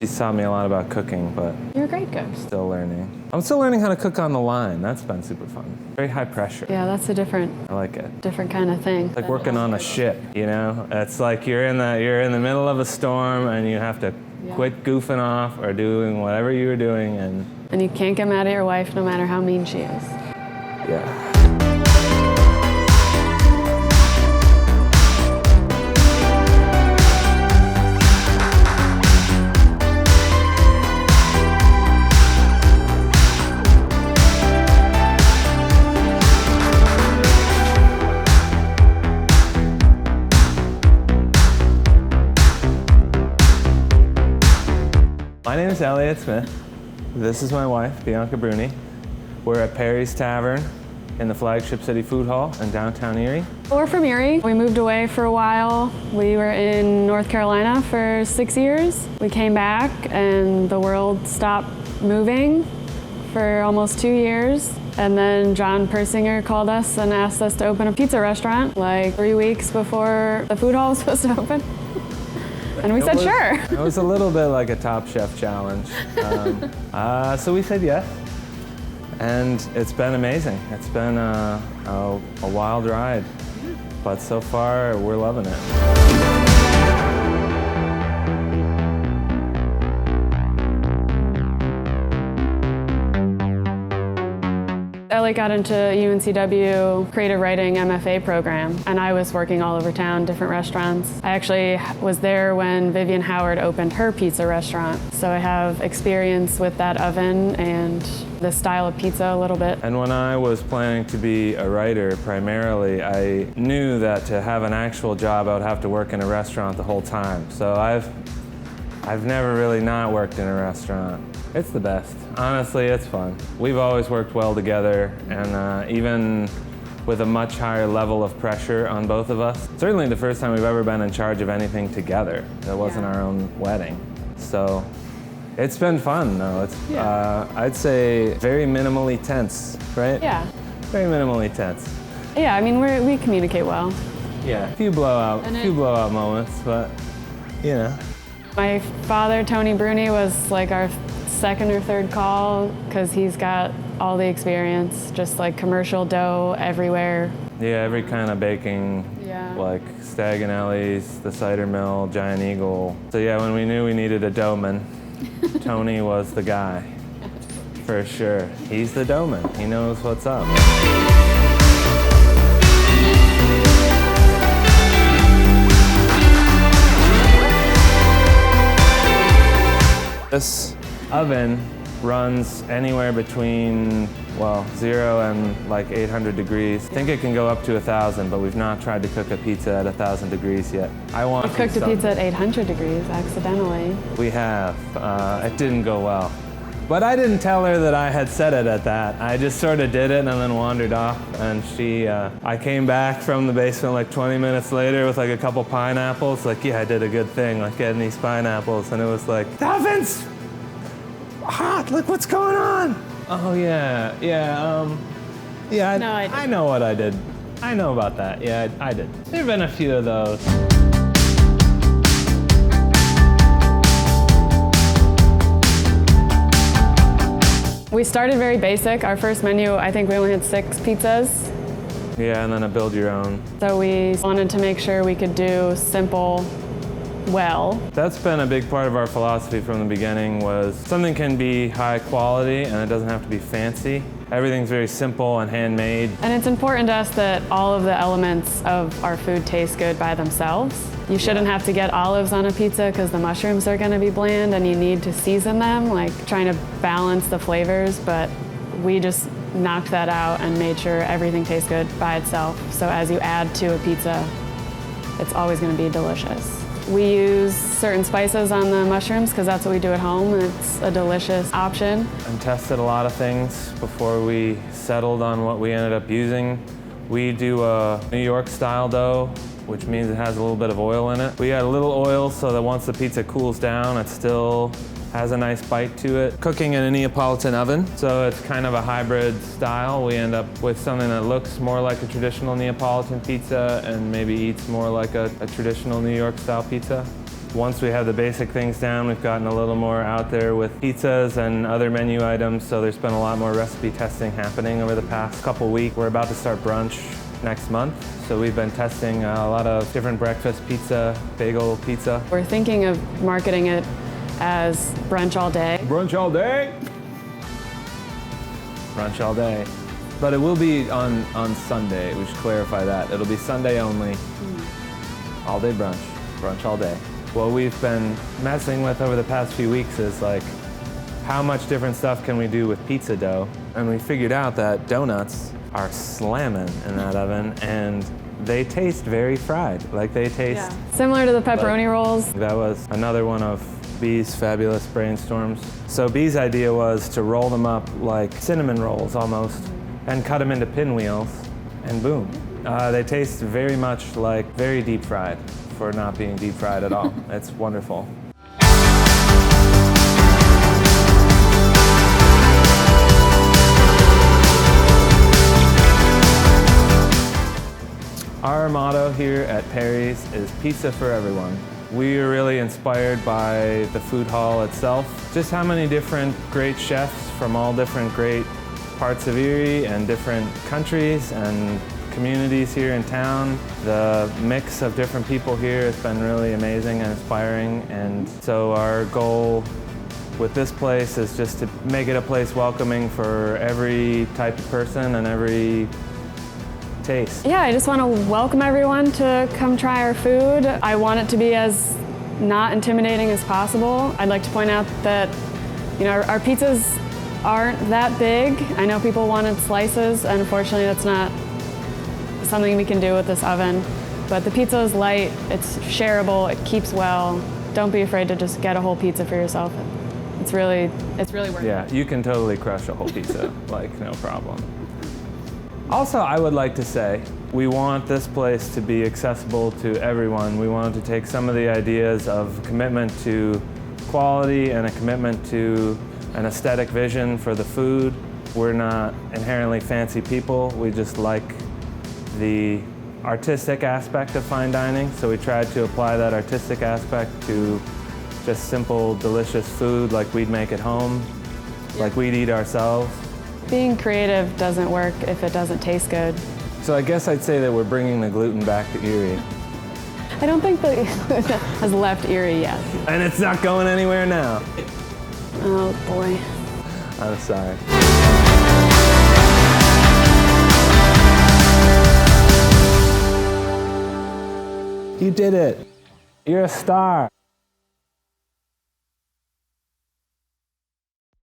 He's taught me a lot about cooking, but You're a great cook. still learning. I'm still learning how to cook on the line. That's been super fun. Very high pressure. Yeah, that's a different I like it. kind of thing. It's like working on a ship, you know? It's like you're in the middle of a storm and you have to quit goofing off or doing whatever you were doing And you can't get mad at your wife no matter how mean she is. yeah. My name is Elliot Smith. This is my wife, Bianca Bruni. We're at Perry's Tavern in the Flagship City Food Hall in downtown Erie. We're from Erie. We moved away for a while. We were in North Carolina for 6 years. We came back and the world stopped moving for almost 2 years. And then John Persinger called us and asked us to open a pizza restaurant like 3 weeks before the food hall was supposed to open. And we said, sure. It was a little bit like a Top Chef challenge. So we said yes. And it's been amazing. It's been a wild ride. But so far, we're loving it. Elliot got into UNCW creative writing MFA program, and I was working all over town, different restaurants. I actually was there when Vivian Howard opened her pizza restaurant, so I have experience with that oven and the style of pizza a little bit. And when I was planning to be a writer primarily, I knew that to have an actual job, I would have to work in a restaurant the whole time. So I've never really not worked in a restaurant. It's the best. Honestly, it's fun. We've always worked well together, and even with a much higher level of pressure on both of us. Certainly the first time we've ever been in charge of anything together. That wasn't our own wedding. So it's been fun, though. It's, I'd say very minimally tense, right? Yeah. Very minimally tense. Yeah, I mean, we communicate well. Yeah, a few blowout moments, but you know. My father, Tony Bruni, was like our second or third call because he's got all the experience, just like commercial dough everywhere. Yeah, every kind of baking, like Stag and Ellie's, the cider mill, Giant Eagle. So yeah, when we knew we needed a doughman, Tony was the guy, for sure. He's the doughman, he knows what's up. This oven runs anywhere between, well, 0 and like 800 degrees. I think it can go up to 1,000, but we've not tried to cook a pizza at 1,000 degrees yet. We've cooked a pizza at 800 degrees accidentally. We have. It didn't go well. But I didn't tell her that I had set it at that. I just sort of did it and then wandered off. And I came back from the basement like 20 minutes later with like a couple pineapples. Like, yeah, I did a good thing, like getting these pineapples. And it was like, the oven's hot, look what's going on. Oh yeah, I know what I did. I know about that, yeah, I did. There've been a few of those. We started very basic. Our first menu, I think we only had 6 pizzas. Yeah, and then a build your own. So we wanted to make sure we could do simple well. That's been a big part of our philosophy from the beginning, was something can be high quality and it doesn't have to be fancy. Everything's very simple and handmade. And it's important to us that all of the elements of our food taste good by themselves. You shouldn't have to get olives on a pizza because the mushrooms are going to be bland and you need to season them, like trying to balance the flavors, but we just knocked that out and made sure everything tastes good by itself. So as you add to a pizza, it's always going to be delicious. We use certain spices on the mushrooms because that's what we do at home, and it's a delicious option. And tested a lot of things before we settled on what we ended up using. We do a New York style dough, which means it has a little bit of oil in it. We add a little oil so that once the pizza cools down, it still has a nice bite to it. Cooking in a Neapolitan oven, so it's kind of a hybrid style. We end up with something that looks more like a traditional Neapolitan pizza and maybe eats more like a traditional New York style pizza. Once we have the basic things down, we've gotten a little more out there with pizzas and other menu items, so there's been a lot more recipe testing happening over the past couple weeks. We're about to start brunch next month, so we've been testing a lot of different breakfast pizza, bagel pizza. We're thinking of marketing it as brunch all day. Brunch all day? Brunch all day. But it will be on Sunday, we should clarify that. It'll be Sunday only, all day brunch, brunch all day. What we've been messing with over the past few weeks is like, how much different stuff can we do with pizza dough? And we figured out that donuts are slamming in that oven, and they taste very fried. Like they taste... Similar to the pepperoni rolls. That was another one of B's fabulous brainstorms. So B's idea was to roll them up like cinnamon rolls almost, and cut them into pinwheels, and boom. They taste very much like very deep fried for not being deep fried at all. It's wonderful. Our motto here at Perry's is pizza for everyone. We are really inspired by the food hall itself. Just how many different great chefs from all different great parts of Erie and different countries and communities here in town. The mix of different people here has been really amazing and inspiring, and so our goal with this place is just to make it a place welcoming for every type of person and every taste. Yeah, I just want to welcome everyone to come try our food. I want it to be as not intimidating as possible. I'd like to point out that, you know, our pizzas aren't that big. I know people wanted slices, and unfortunately that's not something we can do with this oven. But the pizza is light, it's shareable, it keeps well. Don't be afraid to just get a whole pizza for yourself. It's really worth it. Yeah, you can totally crush a whole pizza, like no problem. Also, I would like to say, we want this place to be accessible to everyone. We want to take some of the ideas of commitment to quality and a commitment to an aesthetic vision for the food. We're not inherently fancy people. We just like the artistic aspect of fine dining, so we tried to apply that artistic aspect to just simple, delicious food like we'd make at home, like we'd eat ourselves. Being creative doesn't work if it doesn't taste good. So I guess I'd say that we're bringing the gluten back to Erie. I don't think the gluten has left Erie yet. And it's not going anywhere now. Oh boy. I'm sorry. You did it. You're a star.